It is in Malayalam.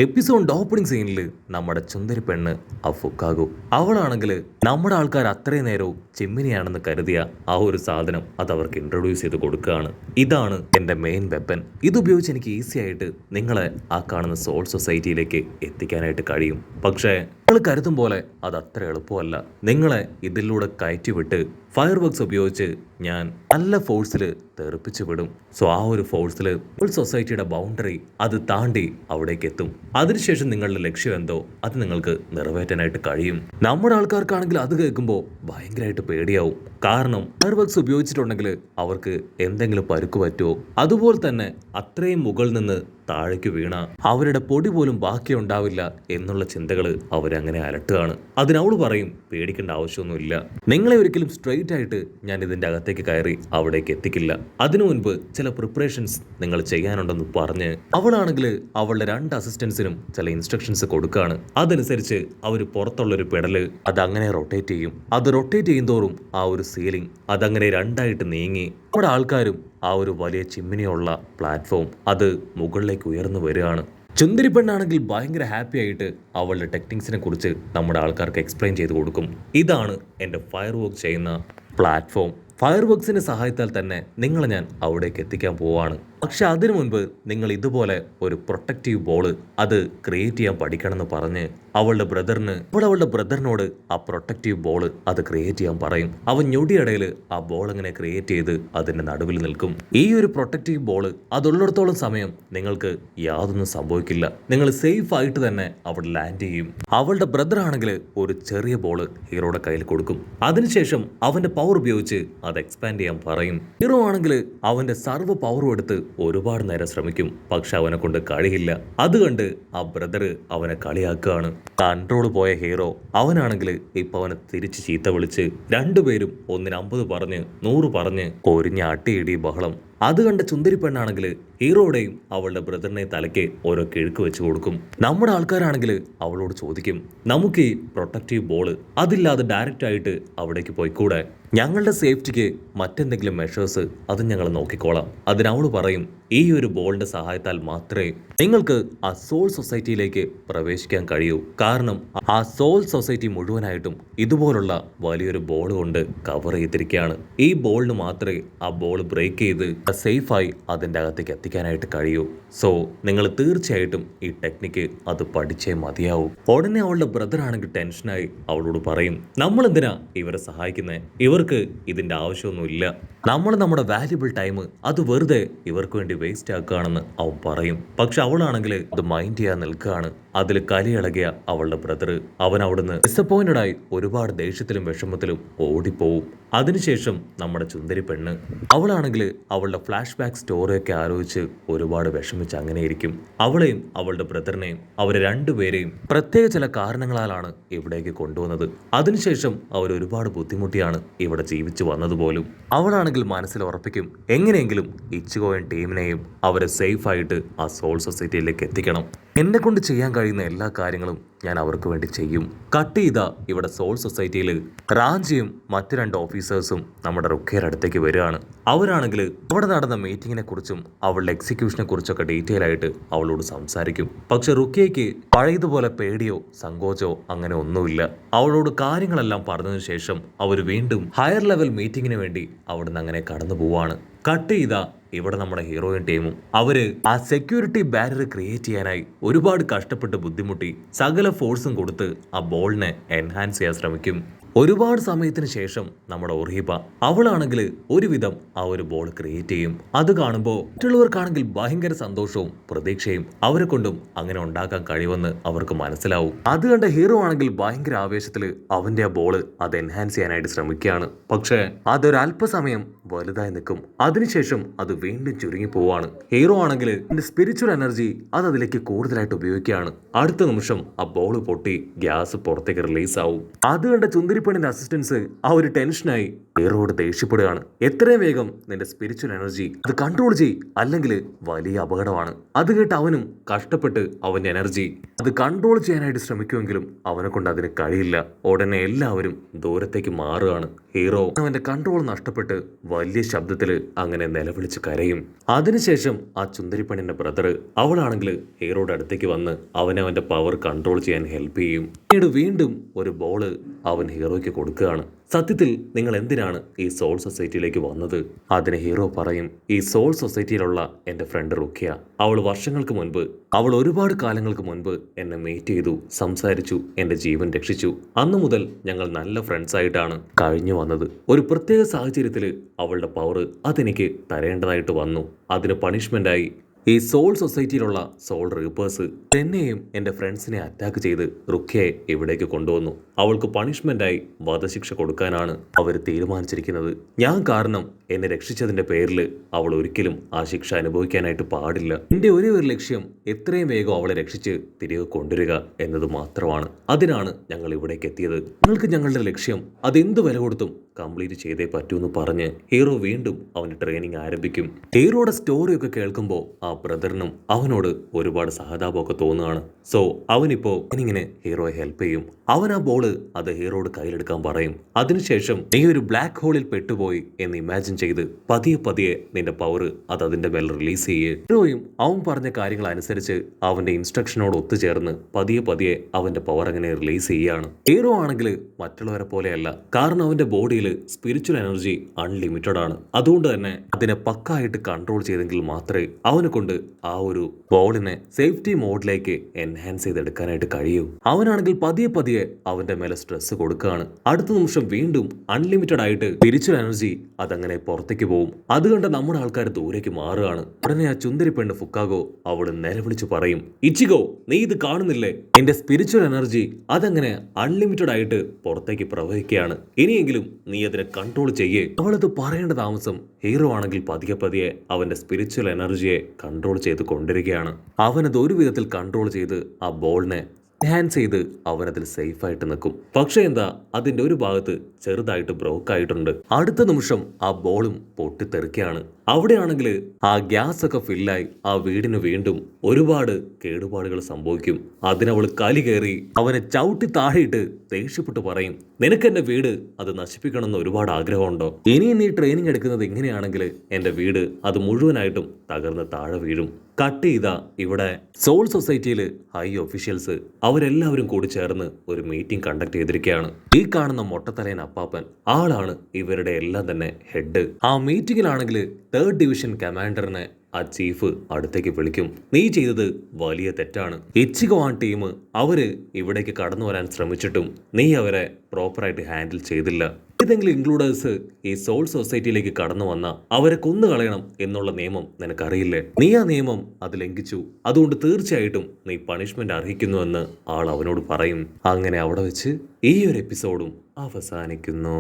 എപ്പിസോഡ് ഓപ്പണിംഗ് സീനിൽ നമ്മുടെ ചുന്ദരി പെണ്ണ് ഫുക്കാകു അവളാണെങ്കിൽ നമ്മുടെ ആൾക്കാർ അത്രയും നേരവും ചിമ്മിനിയാണെന്ന് കരുതിയ ആ ഒരു സാധനം അത് അവർക്ക് ഇൻട്രൊഡ്യൂസ് ചെയ്ത് കൊടുക്കുകയാണ്. ഇതാണ് എൻ്റെ മെയിൻ വെപ്പൻ. ഇതുപയോഗിച്ച് എനിക്ക് ഈസി ആയിട്ട് നിങ്ങളെ ആ കാണുന്ന സോൾ സൊസൈറ്റിയിലേക്ക് എത്തിക്കാനായിട്ട് കഴിയും. പക്ഷേ നിങ്ങൾ കരുതും പോലെ അത് അത്ര എളുപ്പമല്ല. നിങ്ങളെ ഇതിലൂടെ കയറ്റിവിട്ട് ഫയർ വർക്ക്സ് ഉപയോഗിച്ച് ഞാൻ നല്ല ഫോഴ്സിൽ തെറിപ്പിച്ചു വിടും. സോ ആ ഒരു ഫോഴ്സിൽ സൊസൈറ്റിയുടെ ബൗണ്ടറി അത് താണ്ടി അവിടേക്ക് എത്തും. അതിനുശേഷം നിങ്ങളുടെ ലക്ഷ്യം എന്തോ അത് നിങ്ങൾക്ക് നിറവേറ്റാനായിട്ട് കഴിയും. നമ്മുടെ ആൾക്കാർക്കാണെങ്കിൽ അത് കേൾക്കുമ്പോൾ ഭയങ്കരമായിട്ട് പേടിയാവും. കാരണം ഫയർ വർക്ക്സ് ഉപയോഗിച്ചിട്ടുണ്ടെങ്കിൽ അവർക്ക് എന്തെങ്കിലും പരുക്ക് പറ്റുമോ, അതുപോലെ തന്നെ അത്രയും മുകളിൽ നിന്ന് താഴേക്ക് വീണ അവരുടെ പൊടി പോലും ബാക്കിയുണ്ടാവില്ല എന്നുള്ള ചിന്തകൾ അവരങ്ങനെ അലട്ടുകയാണ്. അതിനവള് പറയും പേടിക്കേണ്ട ആവശ്യമൊന്നുമില്ല, നിങ്ങളെ ഒരിക്കലും സ്ട്രെയിറ്റ് ആയിട്ട് ഞാൻ ഇതിൻ്റെ അകത്തേക്ക് കയറി അവിടേക്ക് എത്തിക്കില്ല. അതിനു മുൻപ് ചില പ്രിപ്പറേഷൻസ് നിങ്ങൾ ചെയ്യാനുണ്ടെന്ന് പറഞ്ഞ് അവളാണെങ്കിൽ അവളുടെ 2 അസിസ്റ്റൻസിനും ചില ഇൻസ്ട്രക്ഷൻസ് കൊടുക്കുകയാണ്. അതനുസരിച്ച് അവർ പുറത്തുള്ളൊരു പെടല് അതങ്ങനെ റൊട്ടേറ്റ് ചെയ്യും. അത് റൊട്ടേറ്റ് ചെയ്യുന്തോറും ആ ഒരു സീലിംഗ് അതങ്ങനെ 2ആയിട്ട് നീങ്ങി നമ്മുടെ ആൾക്കാരും ആ ഒരു വലിയ ചിമ്മിനിയുള്ള പ്ലാറ്റ്ഫോം അത് മുകളിലേക്ക് ഉയർന്നു വരികയാണ്. ചുന്ദരി പെണ്ണാണെങ്കിൽ ഭയങ്കര ഹാപ്പി ആയിട്ട് അവളുടെ ടെക്നിക്സിനെ കുറിച്ച് നമ്മുടെ ആൾക്കാർക്ക് എക്സ്പ്ലെയിൻ ചെയ്ത് കൊടുക്കും. ഇതാണ് എൻ്റെ ഫയർ വർക്ക് ചെയ്യുന്ന പ്ലാറ്റ്ഫോം. ഫയർ വർക്സിന്റെ സഹായത്താൽ തന്നെ നിങ്ങളെ ഞാൻ അവിടേക്ക് എത്തിക്കാൻ പോവാണ്. പക്ഷെ അതിനു മുൻപ് നിങ്ങൾ ഇതുപോലെ ഒരു പ്രൊട്ടക്റ്റീവ് ബോള് അത് ക്രിയേറ്റ് ചെയ്യാൻ പഠിക്കണമെന്ന് പറഞ്ഞ് അവളുടെ ബ്രദറിനോട് ആ പ്രൊട്ടക്റ്റീവ് ബോള് അത് ക്രിയേറ്റ് ചെയ്യാൻ പറയും. അവൻ ഞൊടിയിടയിൽ ആ ബോൾ അങ്ങനെ ക്രിയേറ്റ് ചെയ്ത് അതിന്റെ നടുവിൽ നിൽക്കും. ഈ ഒരു പ്രൊട്ടക്റ്റീവ് ബോള് അതുള്ളിടത്തോളം സമയം നിങ്ങൾക്ക് യാതൊന്നും സംഭവിക്കില്ല. നിങ്ങൾ സേഫ് ആയിട്ട് തന്നെ അവിടെ ലാൻഡ് ചെയ്യും. അവളുടെ ബ്രദർ ആണെങ്കിൽ ഒരു ചെറിയ ബോള് ഹീറോയുടെ കയ്യിൽ കൊടുക്കും. അതിനുശേഷം അവന്റെ പവർ ഉപയോഗിച്ച് അത് എക്സ്പാൻഡ് ചെയ്യാൻ പറയും. ഹീറോ ആണെങ്കിൽ അവന്റെ സർവ്വ പവറും എടുത്ത് ഒരുപാട് നേരം ശ്രമിക്കും. പക്ഷെ അവനെ കൊണ്ട് കഴിയില്ല. അതുകൊണ്ട് ആ ബ്രദർ അവനെ കളിയാക്കുകയാണ്. കൺട്രോൾ പോയ ഹീറോ അവനാണെങ്കിൽ ഇപ്പൊ അവനെ തിരിച്ച് ചീത്ത വിളിച്ച് രണ്ടുപേരും 150 പറഞ്ഞ് 100 പറഞ്ഞ് പൊരിഞ്ഞ അട്ടിയിടി ബഹളം. അത് കണ്ട ചുന്ദരി പെണ്ണാണെങ്കിൽ ഹീറോയുടെയും അവളുടെ ബ്രദറിനെയും തലയ്ക്ക് ഓരോ കിഴുക്ക് വെച്ച് കൊടുക്കും. നമ്മുടെ ആൾക്കാരാണെങ്കിൽ അവളോട് ചോദിക്കും, നമുക്ക് ഈ പ്രൊട്ടക്റ്റീവ് ബോള് അതില്ലാതെ ഡയറക്റ്റ് ആയിട്ട് അവിടേക്ക് പോയിക്കൂടെ? ഞങ്ങളുടെ സേഫ്റ്റിക്ക് മറ്റെന്തെങ്കിലും മെഷേഴ്സ് അത് ഞങ്ങൾ നോക്കിക്കോളാം. അതിനവള് പറയും, ഈ ഒരു ബോളിന്റെ സഹായത്താൽ മാത്രമേ നിങ്ങൾക്ക് ആ സോൾ സൊസൈറ്റിയിലേക്ക് പ്രവേശിക്കാൻ കഴിയൂ. കാരണം ആ സോൾ സൊസൈറ്റി മുഴുവനായിട്ടും ഇതുപോലുള്ള വലിയൊരു ബോൾ കൊണ്ട് കവർ ചെയ്തിരിക്കുകയാണ്. ഈ ബോളിന് മാത്രമേ ആ ബോൾ ബ്രേക്ക് ചെയ്ത് സേഫായി അതിൻ്റെ അകത്തേക്ക് എത്തിക്കാനായിട്ട് കഴിയൂ. സോ നിങ്ങൾ തീർച്ചയായിട്ടും ഈ ടെക്നിക്ക് അത് പഠിച്ചേ മതിയാവൂ. ഉടനെ അവളുടെ ബ്രദർ ആണെങ്കിൽ ടെൻഷനായി അവളോട് പറയും, നമ്മൾ എന്തിനാ ഇവരെ സഹായിക്കുന്നത്? ഇവർക്ക് ഇതിൻ്റെ ആവശ്യമൊന്നുമില്ല. നമ്മൾ നമ്മുടെ വാല്യുബിൾ ടൈം അത് വെറുതെ ഇവർക്ക് വേണ്ടി വേസ്റ്റ് ആക്കുകയാണെന്ന് അവൻ പറയും. പക്ഷെ അവളാണെങ്കിൽ അത് മൈൻഡ് ചെയ്യാൻ നിൽക്കുകയാണ്. അതിൽ കലിയിളകിയ അവളുടെ ബ്രദർ അവൻ അവിടുന്ന് ഡിസപ്പോയിന്റഡ് ആയി ഒരുപാട് ദേഷ്യത്തിലും വിഷമത്തിലും ഓടിപ്പോവും. അതിനുശേഷം നമ്മുടെ ചുന്ദരി പെണ്ണ് അവളാണെങ്കിൽ അവളുടെ ഫ്ലാഷ് ബാക്ക് സ്റ്റോറിയൊക്കെ ആലോചിച്ച് ഒരുപാട് വിഷമിച്ച് അങ്ങനെ ഇരിക്കും. അവളെയും അവളുടെ ബ്രദറിനെയും അവരെ രണ്ടുപേരെയും പ്രത്യേക ചില കാരണങ്ങളാലാണ് ഇവിടേക്ക് കൊണ്ടുവന്നത്. അതിനുശേഷം അവർ ഒരുപാട് ബുദ്ധിമുട്ടിയാണ് ഇവിടെ ജീവിച്ചു വന്നതുപോലും. അവളാണെങ്കിൽ മനസ്സിൽ ഉറപ്പിക്കും, എങ്ങനെയെങ്കിലും ഇച്ചുകോയൻ ടീമിനെയും അവരെ സേഫ് ആയിട്ട് ആ സോൾ സൊസൈറ്റിയിലേക്ക് എത്തിക്കണം. എന്നെ കൊണ്ട് ചെയ്യാൻ കഴിയുന്ന എല്ലാ കാര്യങ്ങളും ഞാൻ അവർക്ക് വേണ്ടി ചെയ്യും. കട്ട് ചെയ്ത ഇവിടെ സോൾ സൊസൈറ്റിയിൽ റാഞ്ചിയും മറ്റു 2 ഓഫീസേഴ്സും നമ്മുടെ റുഖയുടെ അടുത്തേക്ക് വരികയാണ്. അവരാണെങ്കിൽ അവിടെ നടന്ന മീറ്റിങ്ങിനെ കുറിച്ചും അവളുടെ എക്സിക്യൂഷനെ കുറിച്ചൊക്കെ ഡീറ്റെയിൽ ആയിട്ട് അവളോട് സംസാരിക്കും. പക്ഷെ റുഖയ്ക്ക് പഴയതുപോലെ പേടിയോ സങ്കോചോ അങ്ങനെ ഒന്നുമില്ല. അവളോട് കാര്യങ്ങളെല്ലാം പറഞ്ഞതിനു ശേഷം അവർ വീണ്ടും ഹയർ ലെവൽ മീറ്റിങ്ങിന് വേണ്ടി അവിടുന്ന് അങ്ങനെ കടന്നു പോവാണ്. കട്ട് ചെയ്ത ഇവിടെ നമ്മുടെ ഹീറോയിൻ ടീമും അവര് ആ സെക്യൂരിറ്റി ബാരിയർ ക്രിയേറ്റ് ചെയ്യാനായി ഒരുപാട് കഷ്ടപ്പെട്ട് ബുദ്ധിമുട്ടി സകല ഫോഴ്സും കൊടുത്ത് ആ ബോളിനെ എൻഹാൻസ് ചെയ്യാൻ ശ്രമിക്കും. ഒരുപാട് സമയത്തിന് ശേഷം നമ്മുടെ ഒറീബ അവളാണെങ്കിൽ ഒരുവിധം ആ ഒരു ബോൾ ക്രിയേറ്റ് ചെയ്യും. അത് കാണുമ്പോൾ മറ്റുള്ളവർക്കാണെങ്കിൽ ഭയങ്കര സന്തോഷവും പ്രതീക്ഷയും അവരെ കൊണ്ടും അങ്ങനെ ഉണ്ടാക്കാൻ കഴിയുമെന്ന് അവർക്ക് മനസ്സിലാവും. അത് കണ്ട ഹീറോ ആണെങ്കിൽ ഭയങ്കര ആവേശത്തിൽ അവന്റെ ആ ബോള് അത് എൻഹാൻസ് ചെയ്യാനായിട്ട് ശ്രമിക്കുകയാണ്. പക്ഷേ അതൊരല്പസമയം വലുതായി നിൽക്കും. അതിനുശേഷം അത് വീണ്ടും ചുരുങ്ങി പോവാണ്. ഹീറോ ആണെങ്കിൽ എന്റെ സ്പിരിച്വൽ എനർജി അത് അതിലേക്ക് കൂടുതലായിട്ട് ഉപയോഗിക്കുകയാണ്. അടുത്ത നിമിഷം ആ ബോള് പൊട്ടി ഗ്യാസ് പുറത്തേക്ക് റിലീസ് ആവും. അത് കണ്ട ചുന്ദരിപ്പണിന്റെ അസിസ്റ്റൻസ് ആ ഒരു ടെൻഷനായി ഹീറോയോട് ദേഷ്യപ്പെടുകയാണ്. എത്രയും വേഗം നിന്റെ സ്പിരിച്വൽ എനർജി അത് കൺട്രോൾ ചെയ്, അല്ലെങ്കിൽ വലിയ അപകടമാണ്. അത് കേട്ട് അവനും കഷ്ടപ്പെട്ട് അവന്റെ എനർജി അത് കൺട്രോൾ ചെയ്യാനായിട്ട് ശ്രമിക്കുമെങ്കിലും അവനെ കൊണ്ട് അതിന് കഴിയില്ല. ഉടനെ എല്ലാവരും ദൂരത്തേക്ക് മാറുകയാണ്. ഹീറോ അവന്റെ കൺട്രോൾ നഷ്ടപ്പെട്ട് വലിയ ശബ്ദത്തിൽ അങ്ങനെ നിലവിളിച്ച് കരയും. അതിനുശേഷം ആ ചുന്ദരിപ്പണിന്റെ ബ്രദർ അവളാണെങ്കിൽ ഹീറോയുടെ അടുത്തേക്ക് വന്ന് അവന്റെ പവർ കൺട്രോൾ ചെയ്യാൻ ഹെൽപ്പ് ചെയ്യും. പിന്നീട് വീണ്ടും ഒരു ബോള് അവൻ ഹീറോയ്ക്ക് കൊടുക്കുകയാണ്. സത്യത്തിൽ നിങ്ങൾ എന്തിനാണ് ഈ സോൾ സൊസൈറ്റിയിലേക്ക് വന്നത്? അതിന് ഹീറോ പറയും, ഈ സോൾ സൊസൈറ്റിയിലുള്ള എൻ്റെ ഫ്രണ്ട് റുഖ്യ, അവൾ വർഷങ്ങൾക്ക് മുൻപ്, അവൾ ഒരുപാട് കാലങ്ങൾക്ക് മുൻപ് എന്നെ മീറ്റ് ചെയ്തു, സംസാരിച്ചു, എൻ്റെ ജീവൻ രക്ഷിച്ചു. അന്നു മുതൽ ഞങ്ങൾ നല്ല ഫ്രണ്ട്സ് ആയിട്ടാണ് കഴിഞ്ഞു വന്നത്. ഒരു പ്രത്യേക സാഹചര്യത്തിൽ അവളുടെ പവർ അതെനിക്ക് തരേണ്ടതായിട്ട് വന്നു. അതിന് പണിഷ്മെൻ്റായി ഈ സോൾ സൊസൈറ്റിയിലുള്ള സോൾ റീപ്പേഴ്സ് എന്നെയും എൻ്റെ ഫ്രണ്ട്സിനെ അറ്റാക്ക് ചെയ്ത് റുഖ്യയെ ഇവിടേക്ക് കൊണ്ടുവന്നു. അവൾക്ക് പണിഷ്മെൻ്റായി വധശിക്ഷ കൊടുക്കാനാണ് അവർ തീരുമാനിച്ചിരിക്കുന്നത്. ഞാൻ കാരണം എന്നെ രക്ഷിച്ചതിൻ്റെ പേരിൽ അവൾ ഒരിക്കലും ആ ശിക്ഷ അനുഭവിക്കാനായിട്ട് പാടില്ല. എൻ്റെ ഒരേ ഒരു ലക്ഷ്യം എത്രയും വേഗം അവളെ രക്ഷിച്ച് തിരികെ കൊണ്ടുവരിക എന്നത് മാത്രമാണ്. അതിനാണ് ഞങ്ങൾ ഇവിടേക്ക് എത്തിയത്. നിങ്ങൾക്ക് ഞങ്ങളുടെ ലക്ഷ്യം അതെന്ത് വില കൊടുത്തും കംപ്ലീറ്റ് ചെയ്തേ പറ്റൂ എന്ന് പറഞ്ഞ് ഹീറോ വീണ്ടും അവൻ്റെ ട്രെയിനിങ് ആരംഭിക്കും. ഹീറോയുടെ സ്റ്റോറിയൊക്കെ കേൾക്കുമ്പോൾ ആ ബ്രദറിനും അവനോട് ഒരുപാട് സഹതാപമൊക്കെ തോന്നുകയാണ്. സോ അവനിപ്പോ ഇങ്ങനെ ഹീറോയെ ഹെൽപ്പ് ചെയ്യും. അവൻ ആ ബോള് അത് ഹീറോയുടെ കയ്യിലെടുക്കാൻ പറയും. അതിനുശേഷം നീ ഒരു ബ്ലാക്ക് ഹോളിൽ പെട്ടുപോയി എന്ന് ഇമാജിൻ ചെയ്ത് പതിയെ പതിയെ നിന്റെ പവർ അത് അതിന്റെ മേൽ റിലീസ് ചെയ്യേ. ഹീറോയും അവൻ പറഞ്ഞ കാര്യങ്ങൾ അനുസരിച്ച് അവന്റെ ഇൻസ്ട്രക്ഷനോട് ഒത്തുചേർന്ന് പതിയെ പതിയെ അവന്റെ പവർ അങ്ങനെ റിലീസ് ചെയ്യുകയാണ്. ഹീറോ ആണെങ്കിൽ മറ്റുള്ളവരെ പോലെയല്ല. കാരണം അവന്റെ ബോഡിയിൽ സ്പിരിച്വൽ എനർജി അൺലിമിറ്റഡ് ആണ്. അതുകൊണ്ട് തന്നെ അതിനെ പക്കായിട്ട് കൺട്രോൾ ചെയ്തെങ്കിൽ മാത്രമേ അവനെ കൊണ്ട് ആ ഒരു ബോളിനെ സേഫ്റ്റി മോഡിലേക്ക് എൻഹാൻസ് ചെയ്തെടുക്കാനായിട്ട് കഴിയൂ. അവനാണെങ്കിൽ പതിയെ പതിയെ അവന്റെ മേലെ സ്ട്രെസ് കൊടുക്കുകയാണ്. അടുത്ത നിമിഷം വീണ്ടും അൺലിമിറ്റഡ് ആയിട്ട് സ്പിരിച്വൽ എനർജി അതങ്ങനെ പുറത്തേക്ക് പോകും. അതുകൊണ്ട് നമ്മുടെ ആൾക്കാർ ദൂരേക്ക് മാറുകയാണ്. ഉടനെ ആ ചുന്ദരി പെണ്ണ് ഫുക്കാഗോ അവള് നിലവിളിച്ച് പറയും, ഇച്ചിഗോ നീ ഇത് കാണുന്നില്ലേ? എന്റെ സ്പിരിച്വൽ എനർജി അതങ്ങനെ അൺലിമിറ്റഡ് ആയിട്ട് പുറത്തേക്ക് പ്രവഹിക്കുകയാണ്. ഇനിയെങ്കിലും നീ അതിനെ കൺട്രോൾ ചെയ്യേ. അവളത് പറയേണ്ട താമസം ഹീറോ ആണെങ്കിൽ പതിയെ പതിയെ അവന്റെ സ്പിരിച്വൽ എനർജിയെ കൺട്രോൾ ചെയ്ത് കൊണ്ടിരിക്കുകയാണ്. അവനത് ഒരു വിധത്തിൽ കൺട്രോൾ ചെയ്ത് ആ ബോളിനെ എൻഹാൻസ് ചെയ്ത് അവനതിൽ സേഫായിട്ട് നിൽക്കും. പക്ഷേ എന്താ, അതിന്റെ ഒരു ഭാഗത്ത് ചെറുതായിട്ട് ബ്രോക്ക് ആയിട്ടുണ്ട്. അടുത്ത നിമിഷം ആ ബോളും പൊട്ടിത്തെറിക്കുകയാണ്. അവിടെയാണെങ്കിൽ ആ ഗ്യാസ് ഒക്കെ ഫില്ലായി ആ വീടിന് വീണ്ടും ഒരുപാട് കേടുപാടുകൾ സംഭവിക്കും. അതിനവൾ കലി കയറി അവനെ ചവിട്ടി താഴെയിട്ട് ദേഷ്യപ്പെട്ട് പറയും, നിനക്ക് എന്റെ വീട് അത് നശിപ്പിക്കണമെന്ന് ഒരുപാട് ആഗ്രഹമുണ്ടോ? ഇനി നീ ട്രെയിനിങ് എടുക്കുന്നത് ഇങ്ങനെയാണെങ്കിൽ എന്റെ വീട് അത് മുഴുവനായിട്ടും തകർന്ന് താഴെ വീഴും. കട്ട് ചെയ്ത ഇവിടെ സോൾ സൊസൈറ്റിയിൽ ഹൈ ഒഫീഷ്യൽസ് അവരെല്ലാവരും കൂടി ചേർന്ന് ഒരു മീറ്റിംഗ് കണ്ടക്ട് ചെയ്തിരിക്കുകയാണ്. ഈ കാണുന്ന മൊട്ടത്തലയൻ അപ്പാപ്പൻ ആളാണ് ഇവരുടെ എല്ലാം തന്നെ ഹെഡ്. ആ മീറ്റിംഗിലാണെങ്കിൽ 3rd ഡിവിഷൻ കമാൻഡറിനെ ആ ചീഫ് അടുത്തേക്ക് വിളിക്കും. നീ ചെയ്തത് വലിയ തെറ്റാണ്. ഇച്ചിഗോ ആ ടീം അവര് ഇവിടേക്ക് കടന്നു വരാൻ ശ്രമിച്ചിട്ടും നീ അവരെ പ്രോപ്പറായിട്ട് ഹാൻഡിൽ ചെയ്തില്ല. ഏതെങ്കിലും ഇൻക്ലൂഡേഴ്സ് ഈ സോൾ സൊസൈറ്റിയിലേക്ക് കടന്നു വന്ന അവരെ കൊന്നുകളയണം എന്നുള്ള നിയമം നിനക്കറിയില്ലേ? നീ ആ നിയമം അത് ലംഘിച്ചു. അതുകൊണ്ട് തീർച്ചയായിട്ടും നീ പണിഷ്മെന്റ് അർഹിക്കുന്നുവെന്ന് ആൾ അവനോട് പറയും. അങ്ങനെ അവിടെ വെച്ച് ഈ ഒരു എപ്പിസോഡും അവസാനിക്കുന്നു.